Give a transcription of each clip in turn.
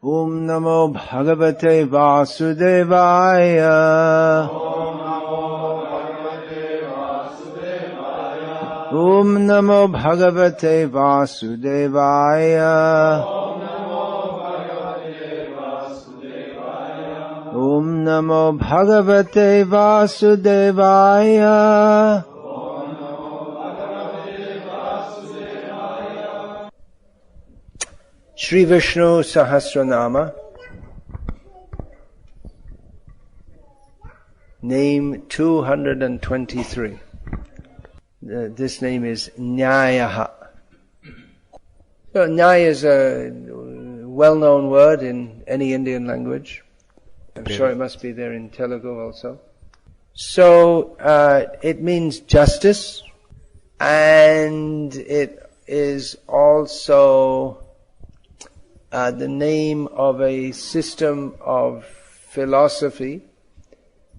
Om Namo Bhagavate Vasudevaya. Om Namo Bhagavate Vasudevaya. Om Namo Bhagavate Vasudevaya. Shri Vishnu Sahasranama, name 223. This name is Nyayah. So, Nyayah is a well-known word in any Indian language. I'm sure it must be there in Telugu also. So, it means justice, and it is also the name of a system of philosophy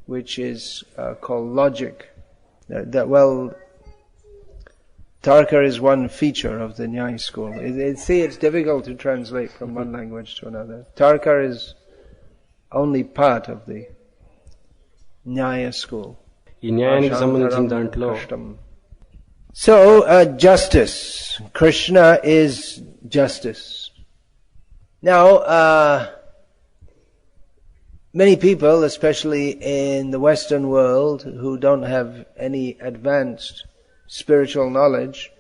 which is called logic. Tarka is one feature of the Nyayah school. It's difficult to translate from one language to another. Tarka is only part of the Nyayah school. So, justice. Krishna is justice. Now, many people, especially in the Western world, who don't have any advanced spiritual knowledge,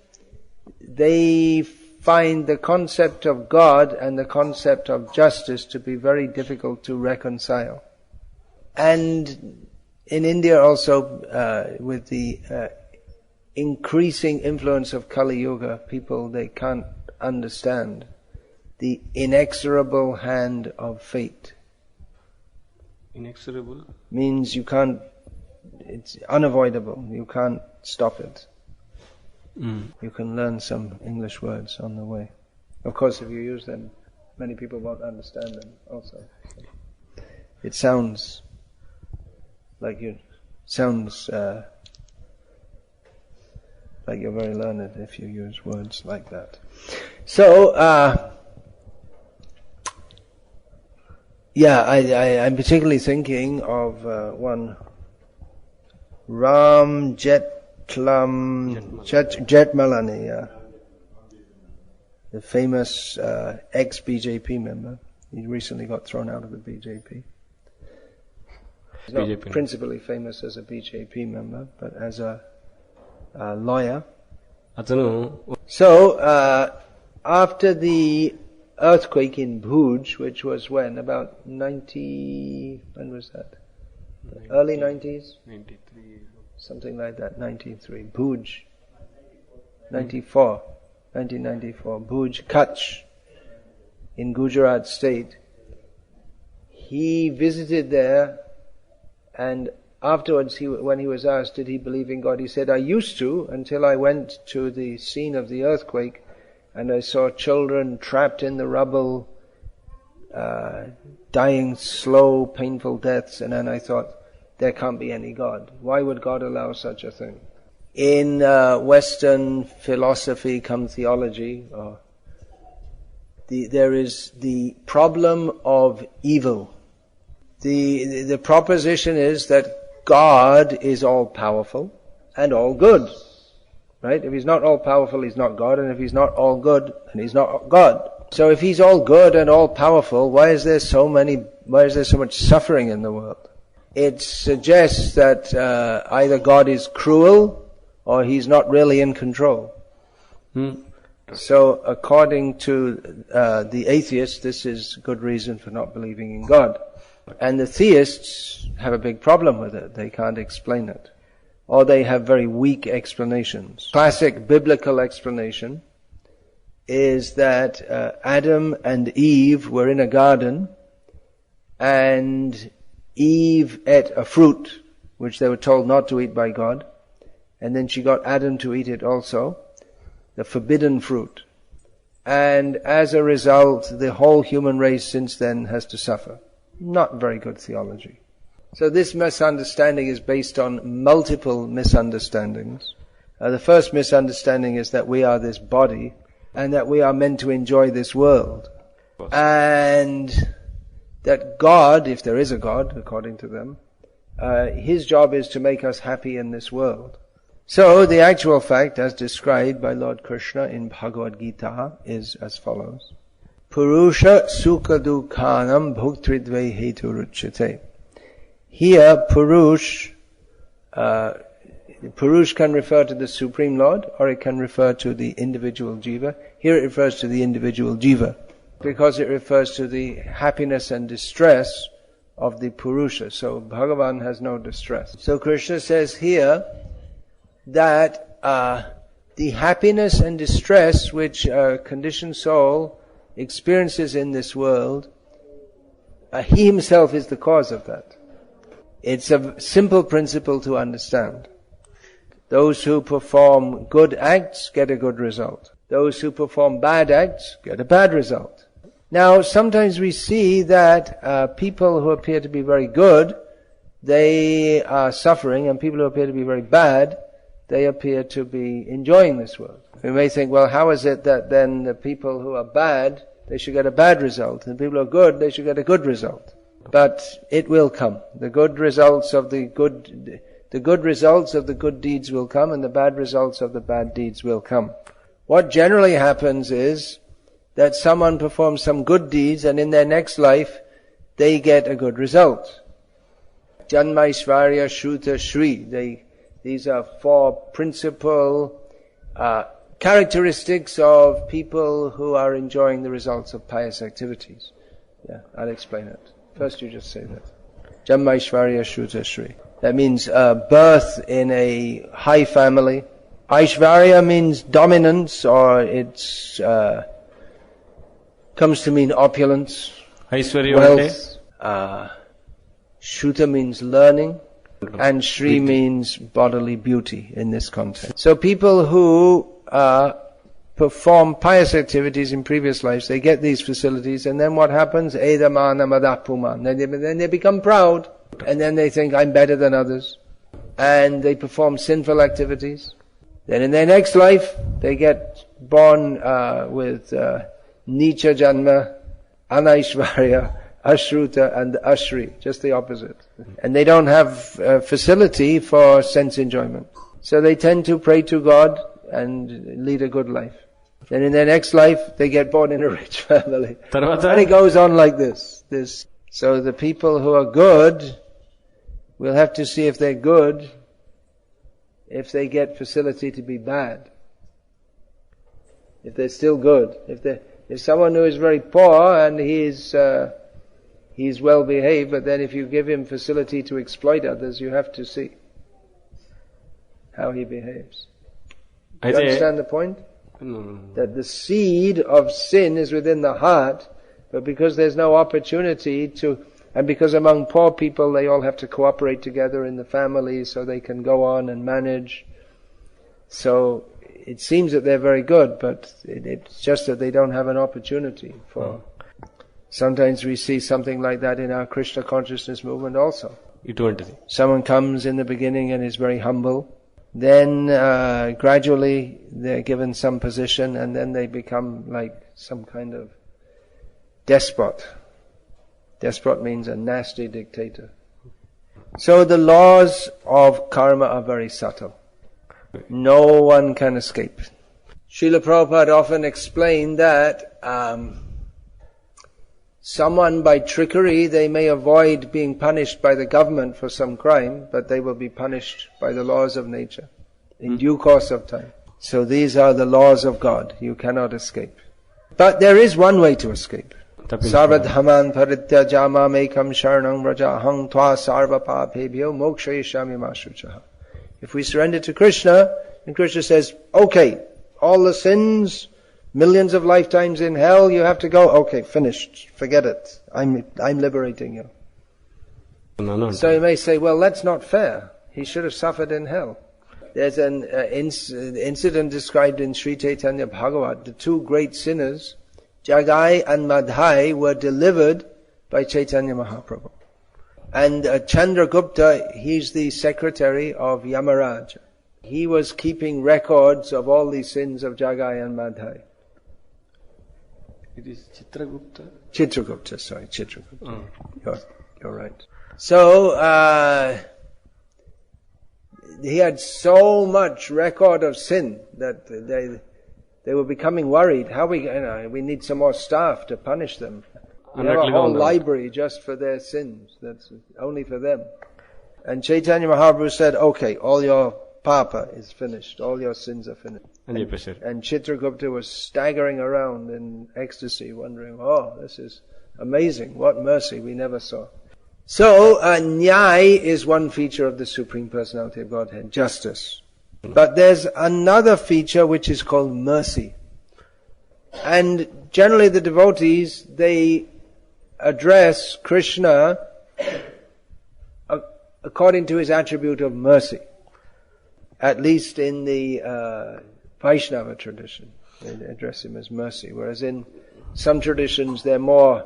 they find the concept of God and the concept of justice to be very difficult to reconcile. And in India also, with the increasing influence of Kali Yuga, people, they can't understand the inexorable hand of fate. Inexorable? Means you can't, it's unavoidable, you can't stop it. You can learn some English words on the way. Of course, if you use them, many people won't understand them also. It sounds like you're very learned if you use words like that. So, I'm particularly thinking of one Ram Jetmalani, the famous ex-BJP member. He recently got thrown out of the BJP. He's not principally famous as a BJP member, but as a lawyer. So, after the earthquake in Bhuj, which was when was that? Early 90s? 93. Something like that, 93. Bhuj. 1994. Bhuj, Kutch, in Gujarat state. He visited there, and afterwards, when he was asked, did he believe in God? He said, I used to, until I went to the scene of the earthquake, and I saw children trapped in the rubble, dying slow, painful deaths, and then I thought, there can't be any God. Why would God allow such a thing? In Western philosophy, come theology, there is the problem of evil. The proposition is that God is all-powerful and all good. Right? If He's not all-powerful, He's not God, and if He's not all good, then He's not God. So if He's all good and all-powerful, why is there so much suffering in the world? It suggests that either God is cruel or He's not really in control. So according to the atheists, this is good reason for not believing in God. And the theists have a big problem with it. They can't explain it. Or they have very weak explanations. Classic biblical explanation is that Adam and Eve were in a garden, and Eve ate a fruit which they were told not to eat by God, and then she got Adam to eat it also, the forbidden fruit. And as a result, the whole human race since then has to suffer. Not very good theology. So this misunderstanding is based on multiple misunderstandings. The first misunderstanding is that we are this body and that we are meant to enjoy this world. And that God, if there is a God, according to them, His job is to make us happy in this world. So the actual fact, as described by Lord Krishna in Bhagavad Gita, is as follows. Purusha sukha dukhanam bhuktridve heturuchyate. Here, Purush can refer to the Supreme Lord, or it can refer to the individual jiva. Here it refers to the individual jiva, because it refers to the happiness and distress of the Purusha. So Bhagavan has no distress. So Krishna says here that the happiness and distress which a conditioned soul experiences in this world, he himself is the cause of that. It's a simple principle to understand. Those who perform good acts get a good result. Those who perform bad acts get a bad result. Now, sometimes we see that people who appear to be very good, they are suffering, and people who appear to be very bad, they appear to be enjoying this world. We may think, well, how is it that then the people who are bad, they should get a bad result, and the people who are good, they should get a good result? But it will come. The good results of the good deeds will come, and the bad results of the bad deeds will come. What generally happens is that someone performs some good deeds, and in their next life, they get a good result. Janmaishvarya Shruta Shri. These are four principal characteristics of people who are enjoying the results of pious activities. Yeah, I'll explain it. First you just say that. Janmaishvarya Shruta Shri. That means birth in a high family. Aishvarya means dominance, or it's comes to mean opulence, wealth. Shruta means learning, and Shri means bodily beauty in this context. So people who perform pious activities in previous lives, they get these facilities, and then what happens? Edamana madapuman. Then they become proud, and then they think, I'm better than others. And they perform sinful activities. Then in their next life, they get born with Nicha Janma, Anaishvarya, Ashruta and Ashri, just the opposite. And they don't have facility for sense enjoyment. So they tend to pray to God and lead a good life. Then in their next life, they get born in a rich family. And it goes on like this. So the people who are good, we'll have to see if they're good, if they get facility to be bad. If they're still good. If someone who is very poor and he's well behaved, but then if you give him facility to exploit others, you have to see how he behaves. You understand the point? No. That the seed of sin is within the heart, but because there's no opportunity to, and because among poor people they all have to cooperate together in the family so they can go on and manage. So it seems that they're very good, but it's just that they don't have an opportunity for. Sometimes we see something like that in our Krishna consciousness movement also. Someone comes in the beginning and is very humble. Then gradually they're given some position, and then they become like some kind of despot. Despot means a nasty dictator. So the laws of karma are very subtle. No one can escape. Srila Prabhupada often explained that someone by trickery, they may avoid being punished by the government for some crime, but they will be punished by the laws of nature in due course of time. So these are the laws of God. You cannot escape. But there is one way to escape. Sarvadhaman parityajama mekam sharanam rajahang tva sarva papebhyo mokshayishami mashuchaha. If we surrender to Krishna, and Krishna says, okay, all the sins, millions of lifetimes in hell, you have to go. Okay, finished. Forget it. I'm liberating you. No. So you may say, well, that's not fair. He should have suffered in hell. There's an incident described in Sri Chaitanya Bhagavat. The two great sinners, Jagai and Madhai, were delivered by Chaitanya Mahaprabhu. And Chandragupta, he's the secretary of Yamaraj. He was keeping records of all the sins of Jagai and Madhai. It is Chitragupta. Chitragupta, sorry, Chitragupta. You're right. So, he had so much record of sin that they were becoming worried. How we need some more staff to punish them. We have a whole library just for their sins. That's only for them. And Chaitanya Mahaprabhu said, okay, all your papa is finished. All your sins are finished. And Chitragupta was staggering around in ecstasy, wondering, oh, this is amazing. What mercy we never saw. So, Nyayah is one feature of the Supreme Personality of Godhead, justice. But there's another feature which is called mercy. And generally the devotees, they address Krishna according to his attribute of mercy. At least in the Vaishnava tradition, they address him as mercy. Whereas in some traditions, they're more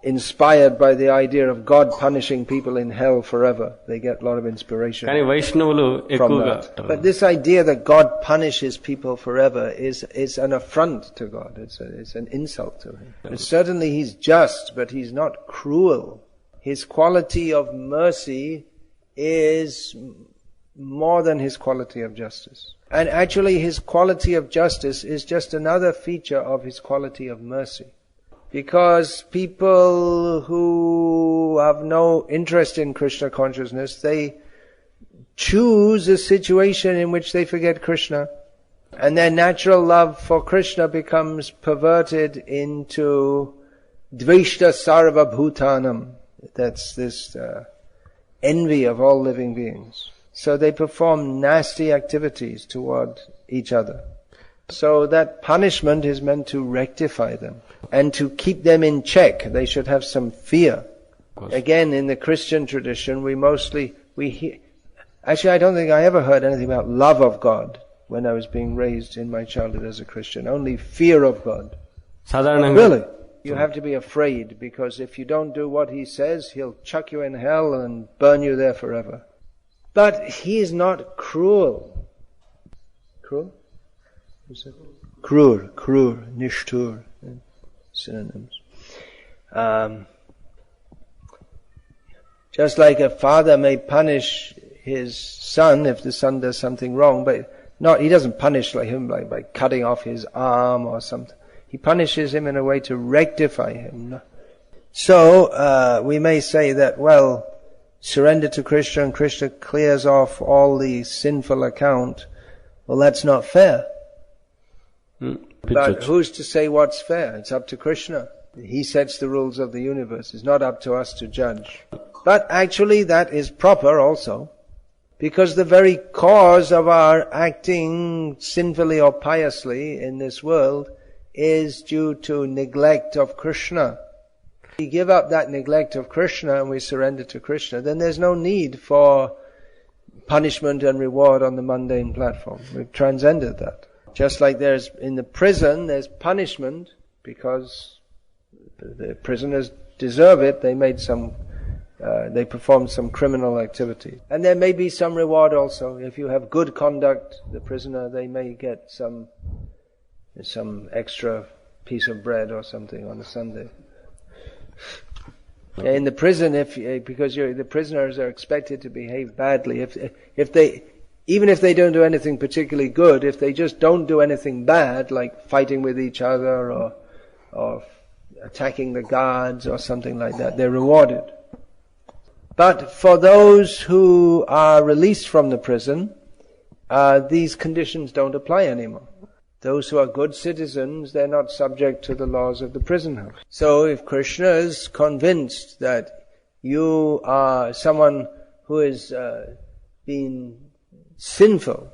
inspired by the idea of God punishing people in hell forever. They get a lot of inspiration from that. But this idea that God punishes people forever is an affront to God. It's an insult to him. And certainly he's just, but he's not cruel. His quality of mercy is more than his quality of justice. And actually his quality of justice is just another feature of his quality of mercy. Because people who have no interest in Krishna consciousness, they choose a situation in which they forget Krishna. And their natural love for Krishna becomes perverted into dveshta sarva bhutanam. That's this envy of all living beings. So they perform nasty activities toward each other. So that punishment is meant to rectify them and to keep them in check. They should have some fear. Again, in the Christian tradition, we hear, actually I don't think I ever heard anything about love of God when I was being raised in my childhood as a Christian. Only fear of God. Really? You have to be afraid, because if you don't do what he says, he'll chuck you in hell and burn you there forever. But he is not cruel. Cruel? Krur, nishtur, synonyms. Just like a father may punish his son if the son does something wrong, but he doesn't punish him by cutting off his arm or something. He punishes him in a way to rectify him. So, we may say that, surrender to Krishna and Krishna clears off all the sinful account. Well, that's not fair. But who's to say what's fair? It's up to Krishna. He sets the rules of the universe. It's not up to us to judge. But actually that is proper also, because the very cause of our acting sinfully or piously in this world is due to neglect of Krishna. If we give up that neglect of Krishna and we surrender to Krishna, then there's no need for punishment and reward on the mundane platform. We've transcended that. Just like there's in the prison, there's punishment because the prisoners deserve it. They performed some criminal activity. And there may be some reward also. If you have good conduct, the prisoner, they may get some extra piece of bread or something on a Sunday. In the prison, because the prisoners are expected to behave badly, even if they don't do anything particularly good, if they just don't do anything bad, like fighting with each other or attacking the guards or something like that, they're rewarded. But for those who are released from the prison, these conditions don't apply anymore. Those who are good citizens, they're not subject to the laws of the prison house. So if Krishna is convinced that you are someone who has been sinful,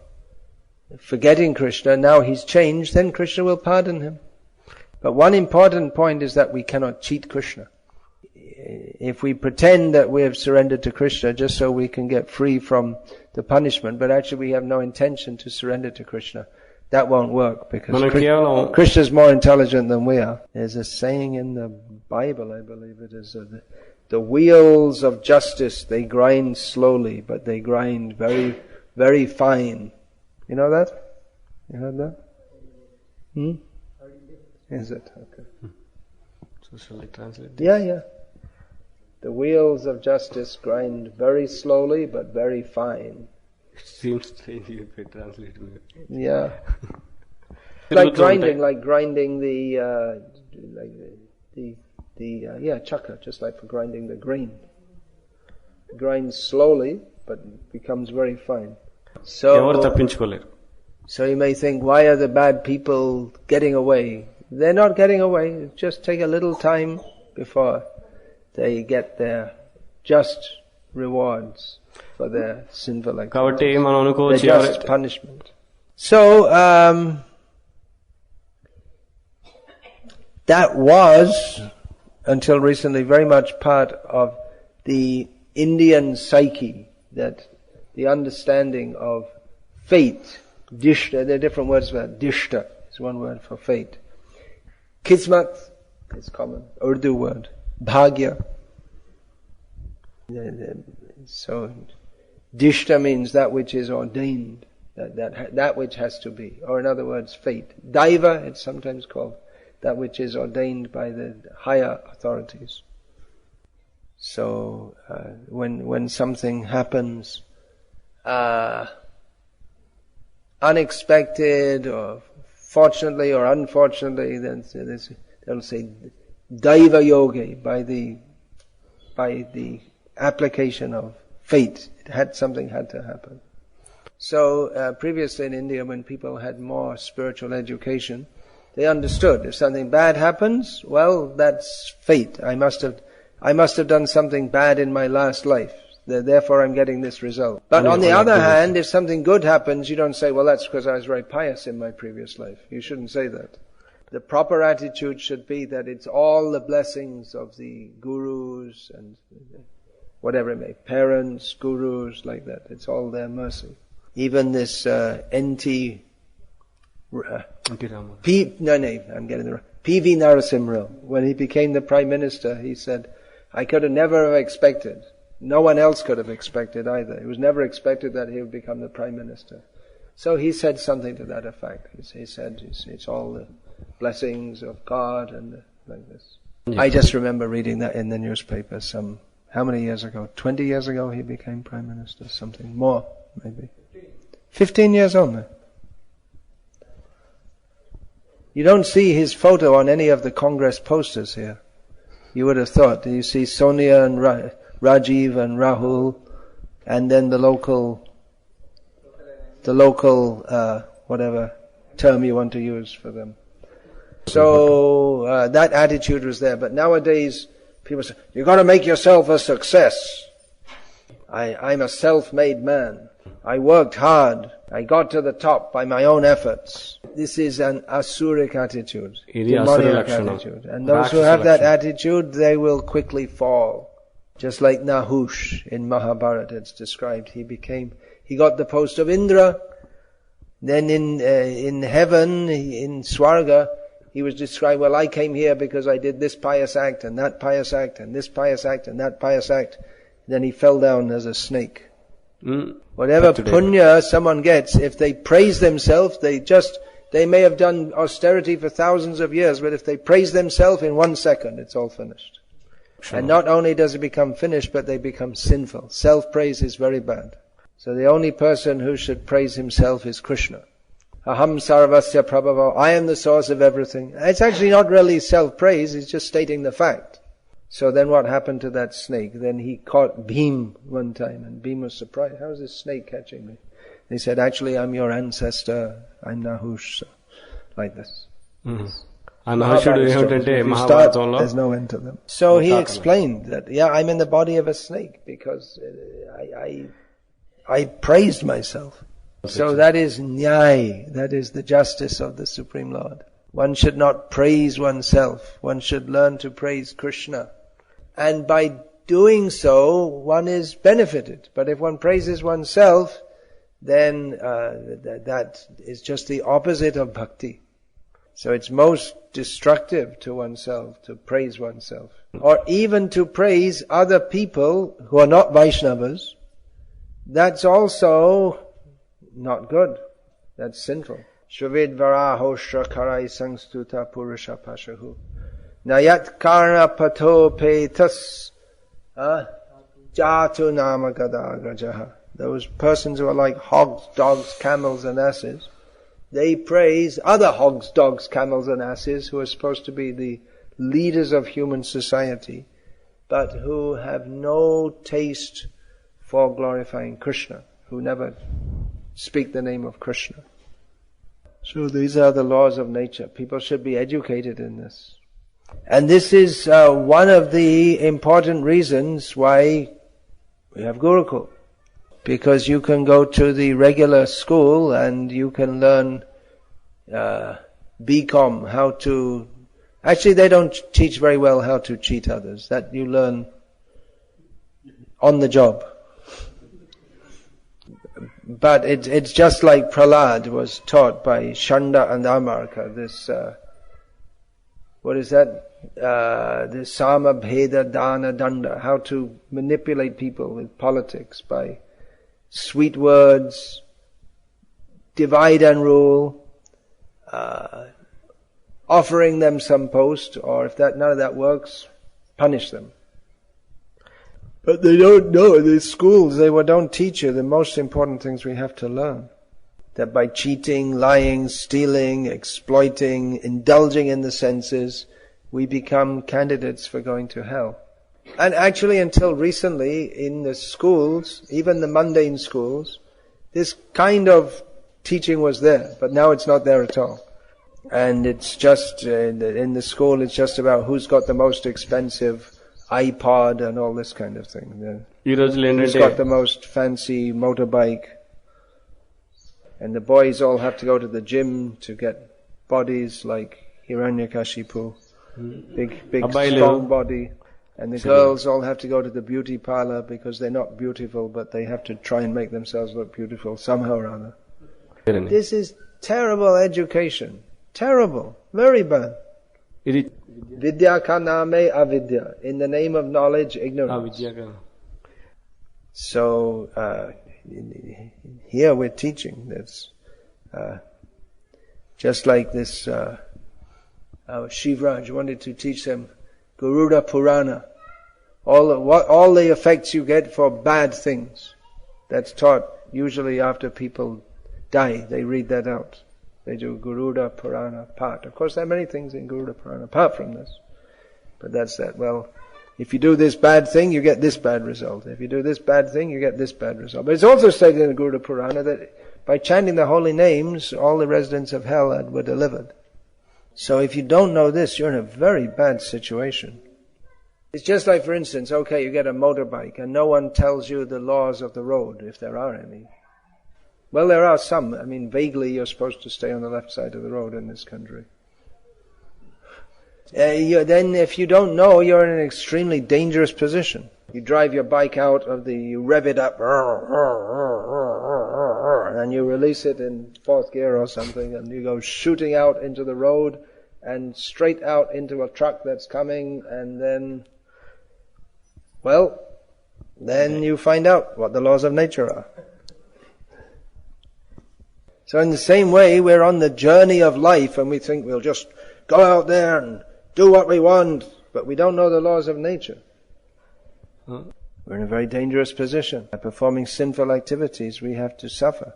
forgetting Krishna, now he's changed, then Krishna will pardon him. But one important point is that we cannot cheat Krishna. If we pretend that we have surrendered to Krishna just so we can get free from the punishment, but actually we have no intention to surrender to Krishna, that won't work, because Krishna is more intelligent than we are. There's a saying in the Bible, I believe it is, the wheels of justice, they grind slowly, but they grind very, very fine. You know that? You heard that? Is it? Okay. So shall I translate? Yeah. The wheels of justice grind very slowly but very fine. It seems strange if I translate it. Yeah. like grinding the chakra, just like for grinding the grain. It grinds slowly but becomes very fine. So you may think, why are the bad people getting away? They're not getting away. Just take a little time before they get their just rewards for their sinful activities. Their just punishment. So, that was, until recently, very much part of the Indian psyche, that the understanding of fate, dishta, there are different words for that. Dishta is one word for fate. Kismat is common, Urdu word. Bhagya. So, dishta means that which is ordained, that which has to be, or in other words, fate. Daiva, it's sometimes called, that which is ordained by the higher authorities. So, when something happens, unexpected, or fortunately or unfortunately, then they'll say Daiva Yoga, by the application of fate. Something had to happen. So previously in India, when people had more spiritual education, they understood if something bad happens, well, that's fate. I must have done something bad in my last life. Therefore I'm getting this result. But on the other hand, if something good happens, you don't say, well, that's because I was very pious in my previous life. You shouldn't say that. The proper attitude should be that it's all the blessings of the gurus and whatever it may, parents, gurus, like that. It's all their mercy. Even this P.V. Narasimha, when he became the Prime Minister, he said, I could have never expected. No one else could have expected either. It was never expected that he would become the Prime Minister. So he said something to that effect. He said, it's all the blessings of God and like this. Yeah. I just remember reading that in the newspaper how many years ago? 20 years ago he became Prime Minister, something more, maybe. 15 years only. You don't see his photo on any of the Congress posters here. You would have thought. You see Sonia and Rajiv and Rahul, and then the local, whatever term you want to use for them. So, that attitude was there. But nowadays, people say, you've got to make yourself a success. I'm a self-made man. I worked hard. I got to the top by my own efforts. This is an asuric attitude, demoniac attitude. And those who have that attitude, they will quickly fall. Just like Nahush in Mahabharata, it's described. He got the post of Indra. Then in heaven, in Swarga, he was described, well, I came here because I did this pious act, and that pious act, and this pious act, and that pious act. Then he fell down as a snake. Whatever punya someone gets, if they praise themselves, they may have done austerity for thousands of years, but if they praise themselves in 1 second, it's all finished. Sure. And not only does it become finished, but they become sinful. Self-praise is very bad. So the only person who should praise himself is Krishna. Aham sarvasya prabhava, I am the source of everything. It's actually not really self-praise, it's just stating the fact. So then what happened to that snake? Then he caught Bhim one time, and Bhim was surprised. How is this snake catching me? He said, actually I'm your ancestor, I'm Nahush. So, like this. Mm-hmm. There's no end to them. So he explained that, I'm in the body of a snake because I praised myself. So that is Nyayah, that is the justice of the Supreme Lord. One should not praise oneself, one should learn to praise Krishna. And by doing so, one is benefited. But if one praises oneself, then that is just the opposite of bhakti. So it's most destructive to oneself, to praise oneself. Or even to praise other people who are not Vaishnavas. That's also not good. That's sinful. Shravid Varahoshra Karai Sangstuta Purusha Pashahu. Nayat Karna Pato Petas Jatu Nama Gadagrajaha. Those persons who are like hogs, dogs, camels and asses, they praise other hogs, dogs, camels and asses who are supposed to be the leaders of human society, but who have no taste for glorifying Krishna, who never speak the name of Krishna. So these are the laws of nature. People should be educated in this. And this is one of the important reasons why we have Gurukul. Because you can go to the regular school and you can learn BCom, how to... Actually, they don't teach very well how to cheat others. That you learn on the job. But it's just like Prahlad was taught by Shanda and Amarka, this... what is that? The Sama Bheda Dana Danda, how to manipulate people with politics by sweet words, divide and rule, offering them some post, or if none of that works, punish them. But they don't know, the schools, they don't teach you the most important things we have to learn. That by cheating, lying, stealing, exploiting, indulging in the senses, we become candidates for going to hell. And actually until recently in the schools, even the mundane schools, this kind of teaching was there, but now it's not there at all. And it's just, in the school it's just about who's got the most expensive iPod and all this kind of thing. Who's got the most fancy motorbike. And the boys all have to go to the gym to get bodies like Hiranyakashipu. Big strong body. And the girls all have to go to the beauty parlor because they're not beautiful, but they have to try and make themselves look beautiful somehow or other. This is terrible education. Terrible. Very bad. Vidya ka name avidya. In the name of knowledge, ignorance. So, here we're teaching this. Just like this, Shivraj wanted to teach them Garuda Purana. All the effects you get for bad things. That's taught usually after people die. They read that out. They do Garuda Purana part. Of course there are many things in Garuda Purana apart from this. But that's that. Well, if you do this bad thing, you get this bad result. If you do this bad thing, you get this bad result. But it's also stated in the Garuda Purana that by chanting the holy names, all the residents of hell were delivered. So if you don't know this, you're in a very bad situation. It's just like, for instance, okay, you get a motorbike and no one tells you the laws of the road, if there are any. Well, there are some. I mean, vaguely you're supposed to stay on the left side of the road in this country. Then if you don't know, you're in an extremely dangerous position. You drive your bike you rev it up, and you release it in fourth gear or something, and you go shooting out into the road and straight out into a truck that's coming, and then you find out what the laws of nature are. So in the same way, we're on the journey of life and we think we'll just go out there and do what we want, but we don't know the laws of nature. We're in a very dangerous position. By performing sinful activities, we have to suffer.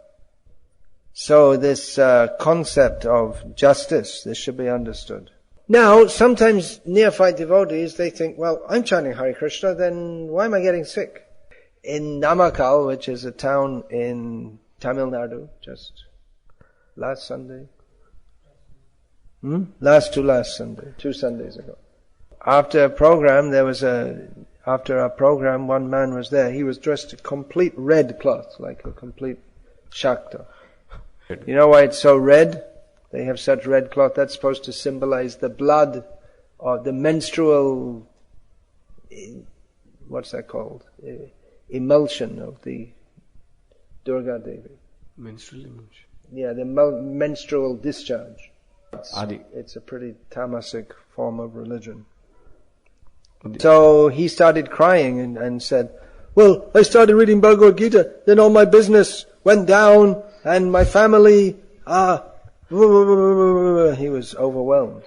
So this concept of justice, this should be understood. Now, sometimes neophyte devotees, they think, well, I'm chanting Hare Krishna, then why am I getting sick? In Namakkal, which is a town in Tamil Nadu, just last Sunday? Last Sunday, 2 Sundays ago. After our program, one man was there. He was dressed in complete red cloth, like a complete Shakta. You know why it's so red? They have such red cloth. That's supposed to symbolize the blood or the menstrual, what's that called? Emulsion of the Durga Devi. Menstrual emulsion. Yeah, the menstrual discharge. Adi. It's a pretty tamasic form of religion. So he started crying and said, well, I started reading Bhagavad Gita, then all my business went down, and my family, he was overwhelmed.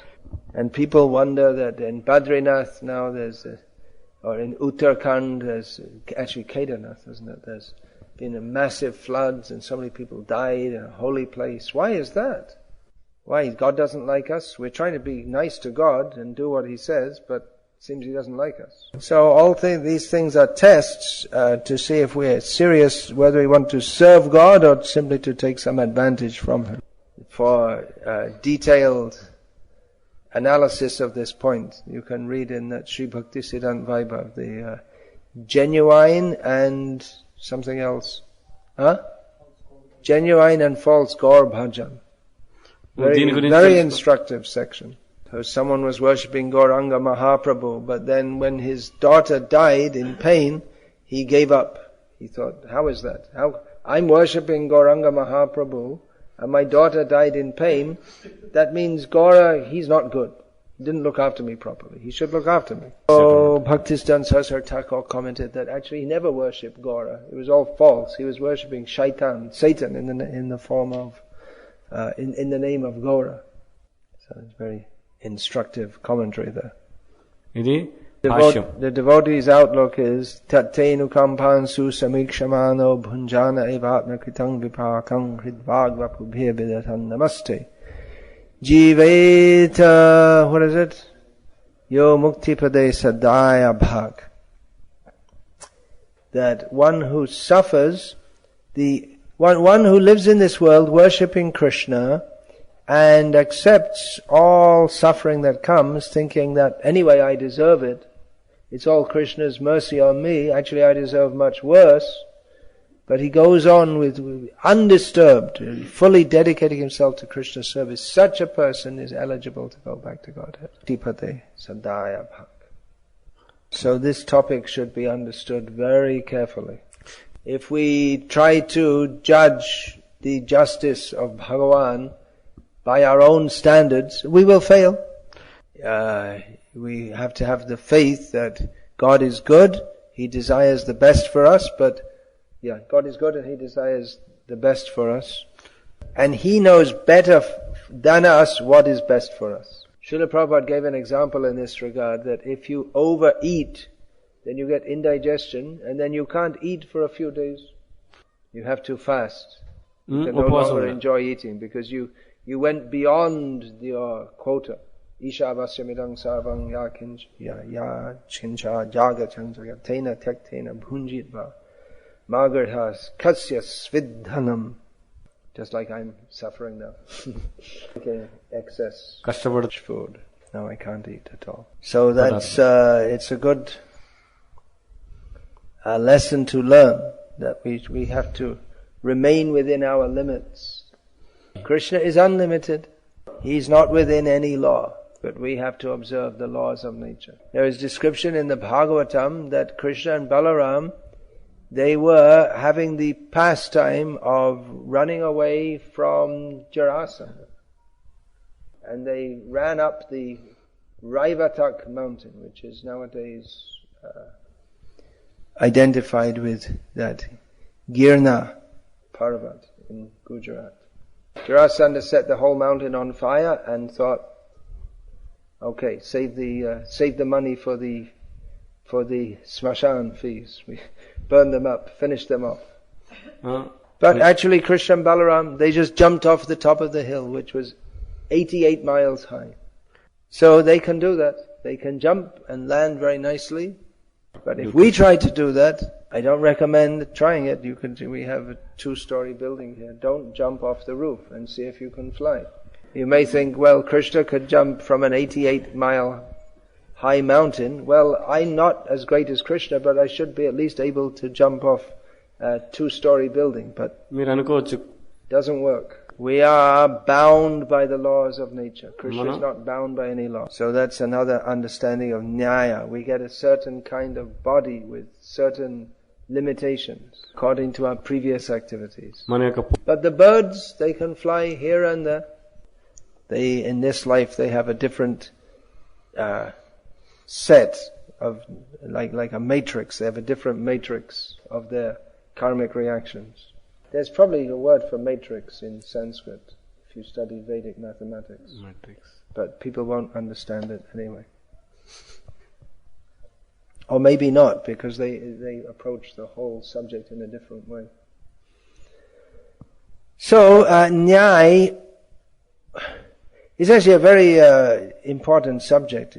And people wonder that in Badrinath now or in Uttarakhand, there's actually Kedarnath, isn't it? There's been a massive floods and so many people died in a holy place. Why is that? Why? God doesn't like us? We're trying to be nice to God and do what He says, but it seems He doesn't like us. So these things are tests to see if we're serious, whether we want to serve God or simply to take some advantage from Him. For detailed analysis of this point, you can read in that Sri Bhakti Siddhanta Vaibhav, the genuine and something else. Genuine and false Gaur Bhajan. Very instructive section. So someone was worshipping Gauranga Mahaprabhu, but then when his daughter died in pain, he gave up. He thought, how is that? I'm worshipping Gauranga Mahaprabhu, and my daughter died in pain. That means Gaura, he's not good. He didn't look after me properly. He should look after me. So Bhaktisiddhanta Saraswati Thakur commented that actually he never worshipped Gaura. It was all false. He was worshipping Satan in the form of, in the name of Gaura. So it's very instructive commentary there. The devotee's outlook is Tattenu kampansu samikshamano bhunjana evatna kritang vipakang hridvagva pubhe vidatan namaste. Jiveta, what is it? Yo mukti pade sadaya bhag. That one who suffers, one who lives in this world worshipping Krishna and accepts all suffering that comes, thinking that anyway I deserve it, it's all Krishna's mercy on me, actually I deserve much worse, but he goes on with undisturbed, fully dedicating himself to Krishna's service. Such a person is eligible to go back to Godhead. Tipate sadaya bhak. So this topic should be understood very carefully. If we try to judge the justice of Bhagavan by our own standards, we will fail. We have to have the faith that God is good, He desires the best for us, God is good and He desires the best for us. And He knows better than us what is best for us. Srila Prabhupada gave an example in this regard, that if you overeat, then you get indigestion, and then you can't eat for a few days. You have to fast. You can no longer enjoy eating, because you went beyond your quota. Isha avasyamidang sarvang ya chincha jaga chancha tena tektena bhunjitva magarhas kasya svidhanam. Just like I'm suffering now. Okay, excess food. Now I can't eat at all. So that's it's a good lesson to learn, that we have to remain within our limits. Krishna is unlimited. He's not within any law, but we have to observe the laws of nature. There is description in the Bhagavatam that Krishna and Balaram, they were having the pastime of running away from Jarasandha. And they ran up the Raivatak mountain, which is nowadays identified with that Girna Parvat in Gujarat. Jarasandha set the whole mountain on fire and thought, okay, save the money for the smashan fees. We burn them up, finish them off. But actually Krishna and Balaram, they just jumped off the top of the hill, which was 88 miles high. So they can do that. They can jump and land very nicely. But if we try to do that, I don't recommend trying it. We have a 2-story building here. Don't jump off the roof and see if you can fly. You may think, well, Krishna could jump from an 88-mile high mountain. Well, I'm not as great as Krishna, but I should be at least able to jump off a 2-story building. But it doesn't work. We are bound by the laws of nature. Krishna is not bound by any law. So that's another understanding of Nyayah. We get a certain kind of body with certain limitations according to our previous activities. But the birds, they can fly here and there. In this life, they have a different set of, like a matrix. They have a different matrix of their karmic reactions. There's probably a word for matrix in Sanskrit. if you study Vedic mathematics. Matrix. But people won't understand it anyway. Or maybe not, because they approach the whole subject in a different way. So, Nyayah is actually a very important subject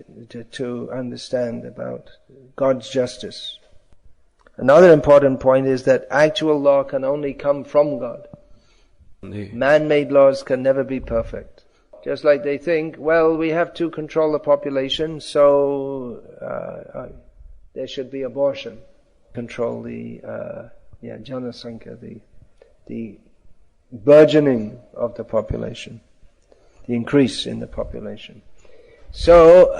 to understand about God's justice. Another important point is that actual law can only come from God. Man-made laws can never be perfect. Just like they think, well, we have to control the population, so there should be abortion. Control the Janasankhya, the burgeoning of the population, the increase in the population. So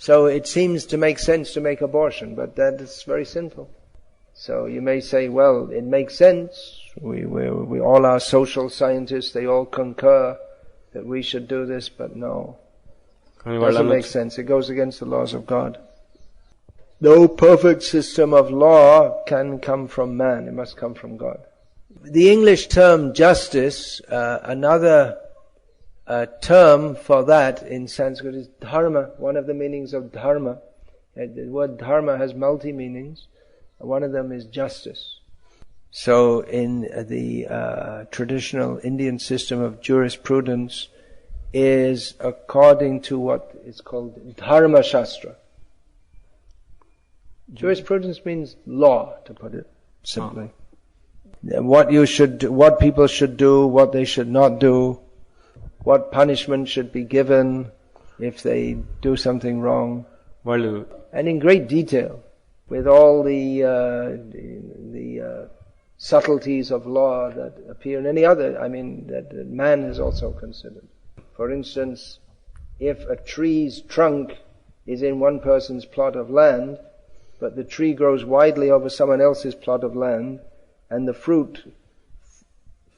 it seems to make sense to make abortion, but that is very sinful. So you may say, well, it makes sense. We all are social scientists. They all concur that we should do this, but no, it doesn't make sense. It goes against the laws of God. No perfect system of law can come from man. It must come from God. The English term justice, another term for that in Sanskrit is dharma. One of the meanings of dharma, the word dharma has multi-meanings. One of them is justice. So in the traditional Indian system of jurisprudence is according to what is called Dharma Shastra. Jurisprudence means law, to put it simply. What people should do, what they should not do, what punishment should be given if they do something wrong, and in great detail, with all the subtleties of law that appear in any other, that man has also considered. For instance, if a tree's trunk is in one person's plot of land, but the tree grows widely over someone else's plot of land, and the fruit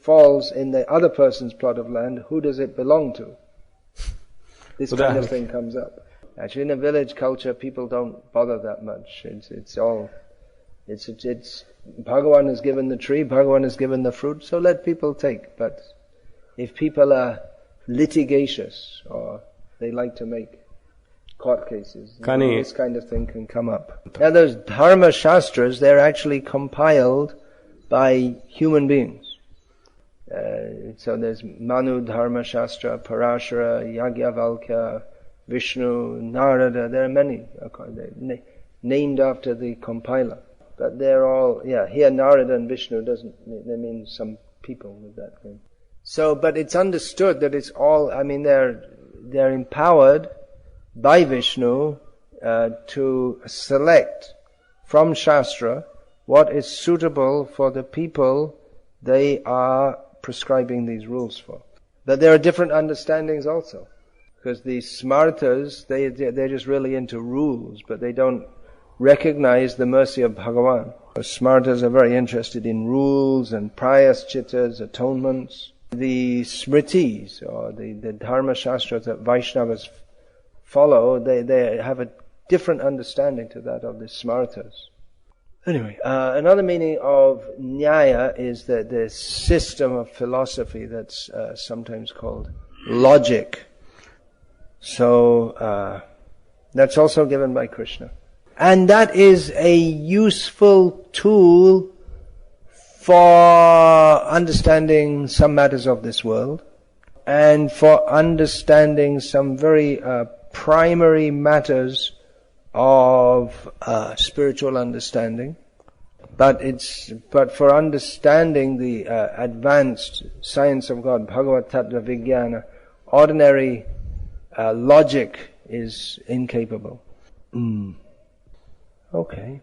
falls in the other person's plot of land, who does it belong to? This kind of thing comes up. Actually, in a village culture, people don't bother that much. It's Bhagavan has given the tree, Bhagavan has given the fruit, so let people take. But if people are litigious, or they like to make court cases, this kind of thing can come up. Now those Dharma Shastras, they're actually compiled by human beings. So there's Manu Dharma Shastra, Parashara, Yagyavalkya, Vishnu, Narada, there are many named after the compiler. But they're all, here Narada and Vishnu they mean some people with that name. So, but it's understood that it's all, they're empowered by Vishnu to select from Shastra what is suitable for the people they are prescribing these rules for. But there are different understandings also. Because the smartas, they're just really into rules, but they don't recognize the mercy of Bhagavan. The smartas are very interested in rules and prayaschitas, atonements. The smritis, or the Dharma Shastras that Vaishnavas follow, they have a different understanding to that of the smartas. Anyway, another meaning of Nyayah is that the system of philosophy that's sometimes called logic. So, that's also given by Krishna. And that is a useful tool for understanding some matters of this world, and for understanding some very primary matters of spiritual understanding. But for understanding the advanced science of God, Bhagavad Tattva Vijnana, ordinary logic is incapable. Okay.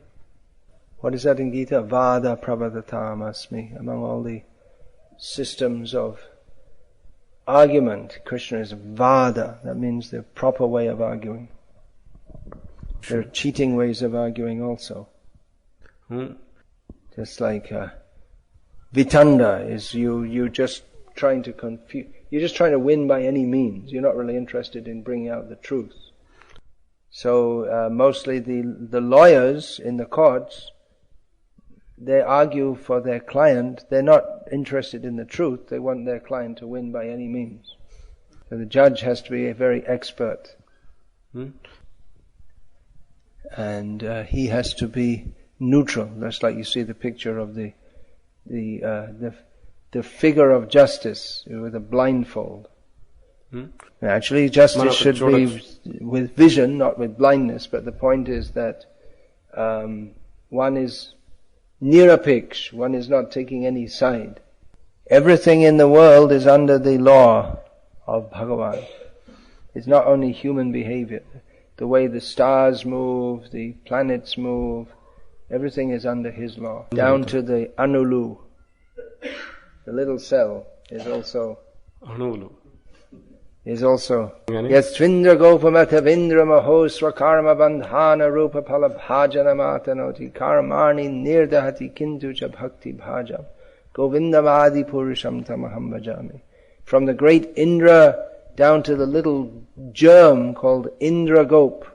What is that in Gita? Vada pravadatam asmi. Among all the systems of argument, Krishna is Vada. That means the proper way of arguing. There are cheating ways of arguing also. Just like Vitanda is you just trying to confuse. You're just trying to win by any means. You're not really interested in bringing out the truth. So mostly the lawyers in the courts, they argue for their client. They're not interested in the truth. They want their client to win by any means. So the judge has to be a very expert. And he has to be neutral. That's like you see the picture of the figure of justice with a blindfold. Actually, justice should be with vision, not with blindness. But the point is that one is nirapeksh, one is not taking any side. Everything in the world is under the law of Bhagavan. It's not only human behavior. The way the stars move, the planets move, everything is under his law. Down to the anulu. The little cell is also Yastvindra Gopamata Vindra Maho Swakarma Bandhana Rupa Palabhajana Matanoti Karmani Nirdahati Kintucha Bhakti Bhajam Govindavadi Purusham Tamaham Bhajami. From the great Indra down to the little germ called Indra Gop,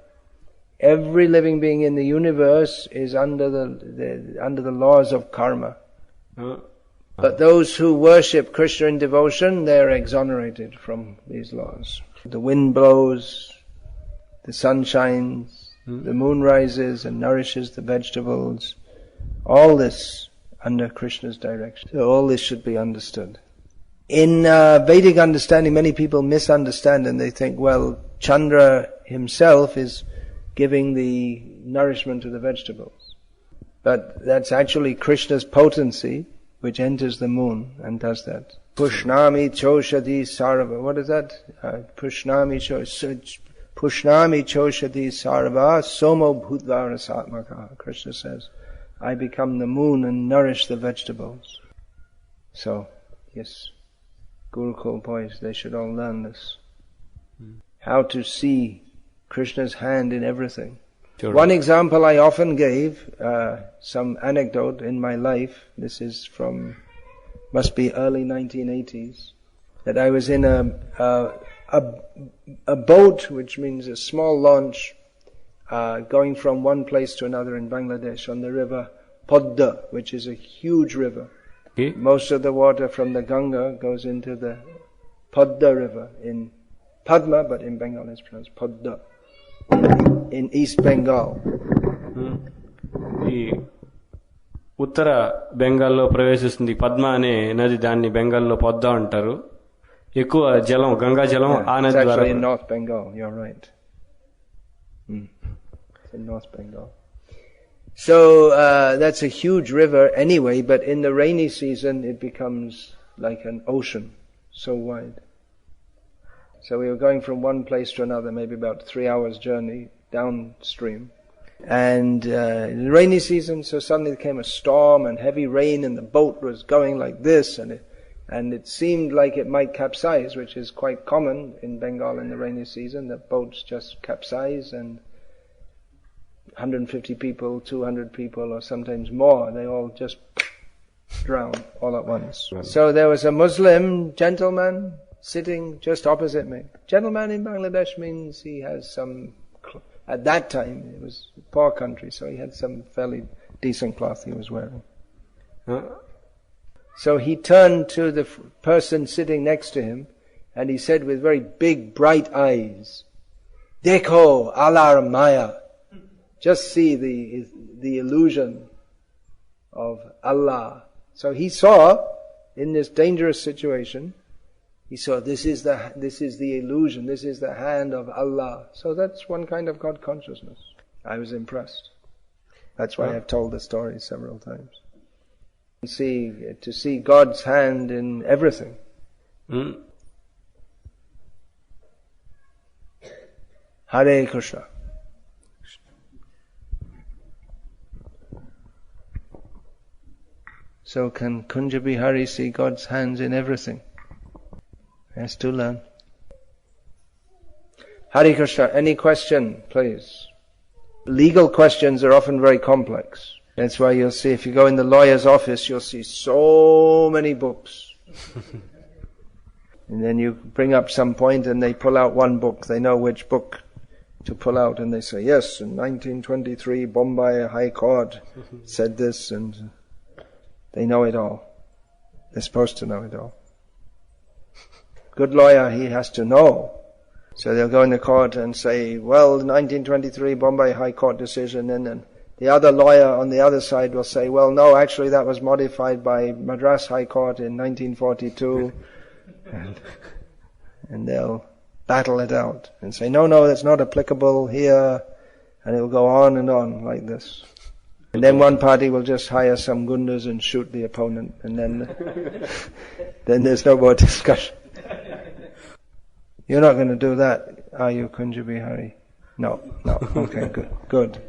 every living being in the universe is under the laws of karma. But those who worship Krishna in devotion, they are exonerated from these laws. The wind blows, the sun shines, the moon rises and nourishes the vegetables. All this under Krishna's direction. So all this should be understood. In Vedic understanding, many people misunderstand and they think, well, Chandra himself is giving the nourishment to the vegetables. But that's actually Krishna's potency, which enters the moon and does that. Pushnami choshadi sarva. What is that? Pushnami choshadi sarva somo bhutva rasatmaka. Krishna says, I become the moon and nourish the vegetables. So, yes, Gurukul boys, they should all learn this. How to see Krishna's hand in everything. Sure. One example I often gave, some anecdote in my life, this is from, must be early 1980s, that I was in a boat, which means a small launch, going from one place to another in Bangladesh on the river Podda, which is a huge river. Okay. Most of the water from the Ganga goes into the Podda river in Padma, but in Bengal it's pronounced Podda. In East Bengal. ఈ ఉత్తర బెంగాల్లో ప్రవేశిస్తుంది పద్మ అనే నది, దాన్ని బెంగాల్లో పొద్ద అంటారు. ఎక్కువ జలం, గంగా జలం ఆ నది ద్వారా. Actually in North Bengal, you're right. It's in North Bengal. So that's a huge river anyway, but in the rainy season it becomes like an ocean, so wide. So we were going from one place to another, maybe about 3 hours journey downstream. And in the rainy season, so suddenly there came a storm and heavy rain and the boat was going like this and it seemed like it might capsize, which is quite common in Bengal in the rainy season, that boats just capsize and 150 people, 200 people or sometimes more, they all just drown all at once. So there was a Muslim gentleman sitting just opposite me. Gentleman in Bangladesh means he has some, at that time it was a poor country, so he had some fairly decent cloth he was wearing. So he turned to the person sitting next to him and he said with very big bright eyes, Dekho alar maya. Just see the illusion of Allah. So he saw in this dangerous situation, he saw this is the illusion, this is the hand of Allah. So that's one kind of God consciousness. I was impressed. That's why I've told the story several times. To see God's hand in everything. Hare Krishna. So can Kunja Bihari see God's hands in everything? He has to learn. Hare Krishna. Any question, please? Legal questions are often very complex. That's why you'll see, if you go in the lawyer's office, you'll see so many books. And then you bring up some point and they pull out one book. They know which book to pull out and they say, yes, in 1923 Bombay High Court said this, and They know it all. They're supposed to know it all. Good lawyer, he has to know. So they'll go in the court and say, well, the 1923 Bombay High Court decision, and then the other lawyer on the other side will say, well, no, actually that was modified by Madras High Court in 1942. And they'll battle it out and say, no, that's not applicable here. And it will go on like this. And then one party will just hire some gundas and shoot the opponent, and then there's no more discussion. You're not going to do that, are you, Kunja Bihari? No. Okay, good.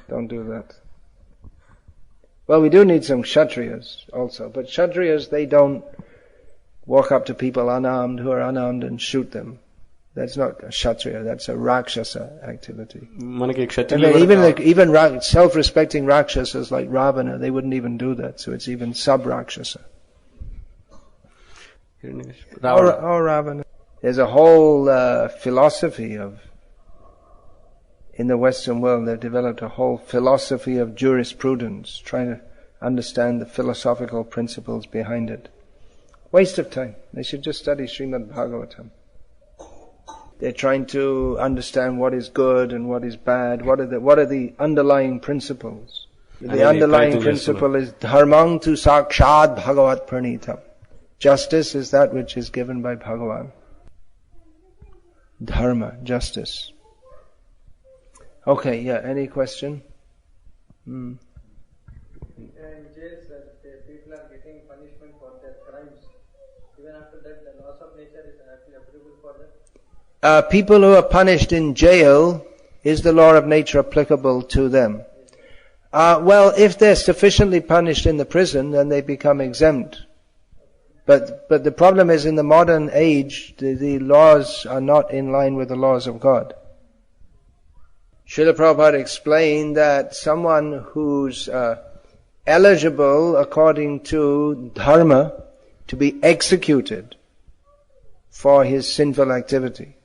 Don't do that. Well, we do need some Kshatriyas also, but Kshatriyas, they don't walk up to people who are unarmed and shoot them. That's not a Kshatriya, that's a Rakshasa activity. Even self-respecting Rakshasas like Ravana, they wouldn't even do that, so it's even sub-Rakshasa. Or Ravana. There's a whole philosophy in the Western world, they've developed a whole philosophy of jurisprudence, trying to understand the philosophical principles behind it. Waste of time. They should just study Srimad Bhagavatam. They're trying to understand what is good and what is bad. What are the underlying principles? The underlying principle is dharmang tu sakshad bhagavat pranitam. Justice is that which is given by Bhagavan. Dharma, justice. Okay, yeah, any question? In jails, people are getting punishment for their crimes. Even after that, the laws of nature is applicable for them? People who are punished in jail, is the law of nature applicable to them? Well, if they're sufficiently punished in the prison, then they become exempt. But the problem is, in the modern age, the laws are not in line with the laws of God. Srila Prabhupada explained that someone who's eligible according to dharma to be executed for his sinful activity,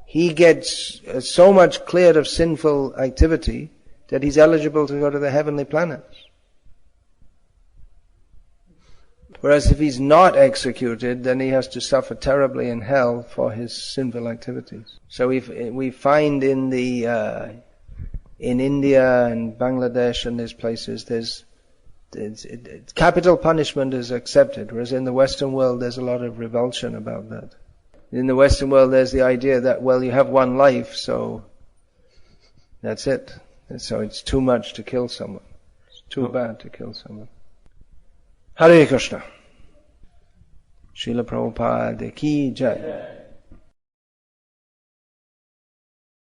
he gets so much cleared of sinful activity that he's eligible to go to the heavenly planets. Whereas if he's not executed, then he has to suffer terribly in hell for his sinful activities. So we find in India and Bangladesh and these places, capital punishment is accepted, whereas in the Western world there's a lot of revulsion about that. In the Western world there's the idea that, well, you have one life, so that's it. And so it's too much to kill someone. It's too bad to kill someone. Hare Krishna. Srila Prabhupada ki jai.